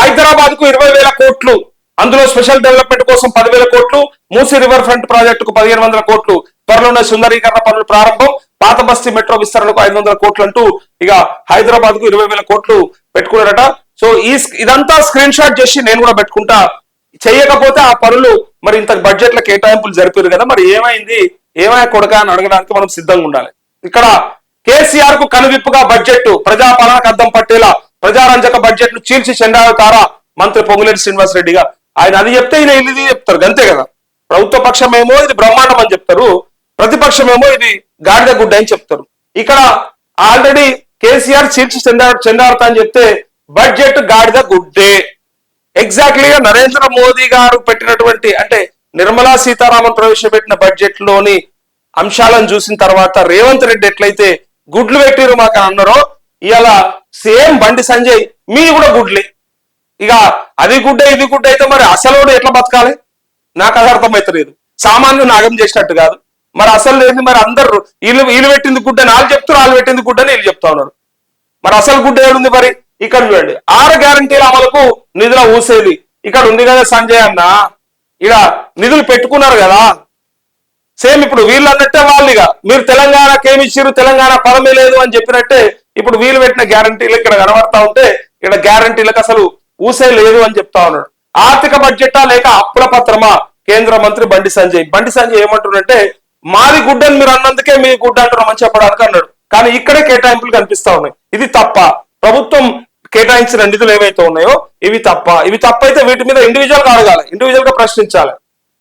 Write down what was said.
హైదరాబాద్ కు 20,000 కోట్లు, అందులో స్పెషల్ డెవలప్మెంట్ కోసం 10,000 కోట్లు, మూసీ రివర్ ఫ్రంట్ ప్రాజెక్టుకు 1,500 కోట్లు, త్వరలోనే సుందరీకరణ పనులు ప్రారంభం, పాత బస్తీ మెట్రో విస్తరణకు 500 కోట్లు అంటూ ఇక హైదరాబాద్ కు 20,000 కోట్లు పెట్టుకున్నారట. సో ఇదంతా స్క్రీన్ షాట్ చేసి నేను కూడా పెట్టుకుంటా. చేయకపోతే ఆ పనులు మరి ఇంత బడ్జెట్ల కేటాయింపులు జరిపారు కదా, మరి ఏమైంది, ఏమైనా కొడక అని అడగడానికి మనం సిద్ధంగా ఉండాలి. ఇక్కడ కేసీఆర్ కు కనువిప్పుగా బడ్జెట్, ప్రజాపాలనకు అద్దం పట్టేలా ప్రజారంజక బడ్జెట్ ను చీల్చి చెండాడుతారా మంత్రి పొంగులేటి శ్రీనివాస్ రెడ్డిగా. ఆయన అది చెప్తే ఈయన ఇది చెప్తారు, అంతే కదా. ప్రభుత్వ పక్షమేమో ఇది బ్రహ్మాండం అని చెప్తారు, ప్రతిపక్షమేమో ఇది గాడిద గుడ్డ అని చెప్తారు. ఇక్కడ ఆల్రెడీ కేసీఆర్ చీల్చి చెండాడుతా అని చెప్తే బడ్జెట్ గాడిద గుడ్డే. ఎగ్జాక్ట్లీగా నరేంద్ర మోదీ గారు పెట్టినటువంటి, అంటే నిర్మలా సీతారామన్ ప్రవేశపెట్టిన బడ్జెట్ లోని అంశాలను చూసిన తర్వాత రేవంత్ రెడ్డి ఎట్లయితే గుడ్లు పెట్టిరు మాకు అన్నారో, ఇవాళ సేమ్ బండి సంజయ్ మీ కూడా గుడ్లే. ఇక అది గుడ్డ ఇది గుడ్డ అయితే మరి అసలు ఎట్లా బతకాలి నాకు అది అర్థమైతలేదు. సామాన్యుడు నాగం చేసినట్టు కాదు. మరి అసలు లేదు, మరి అందరు వీళ్ళు పెట్టింది గుడ్డ వాళ్ళు చెప్తారు, వాళ్ళు పెట్టింది గుడ్డ అని వీళ్ళు చెప్తా ఉన్నారు. మరి అసలు గుడ్డ ఏడుంది మరి? ఇక్కడ చూడండి, 6 గ్యారంటీల అమలుకు నిధుల ఊసేది ఇక్కడ ఉంది కదా సంజయ్ అన్న. ఇక నిధులు పెట్టుకున్నారు కదా, సేమ్ ఇప్పుడు వీళ్ళు అన్నట్టే వాళ్ళుగా మీరు తెలంగాణకి ఏమి ఇచ్చారు, తెలంగాణ పదమే లేదు అని చెప్పినట్టే ఇప్పుడు వీళ్ళు పెట్టిన గ్యారంటీలు ఇక్కడ కనబడతా ఉంటే ఇక్కడ గ్యారంటీలకు అసలు ఊసే లేదు అని చెప్తా ఉన్నాడు. ఆర్థిక బడ్జెటా లేక అప్పుల పత్రమా? కేంద్ర మంత్రి బండి సంజయ్ ఏమంటున్నట్టే మాది గుడ్డని మీరు అన్నందుకే మీ గుడ్డ అంటున్నామని చెప్పడానికి అన్నాడు. కానీ ఇక్కడే కేటాయింపులు కనిపిస్తా ఉన్నాయి. ఇది తప్ప? ప్రభుత్వం కేటాయించిన నిధులు ఏవైతే ఉన్నాయో ఇవి తప్ప? ఇవి తప్పైతే వీటి మీద ఇండివిజువల్ గా అడగాలి, ఇండివిజువల్ గా ప్రశ్నించాలి.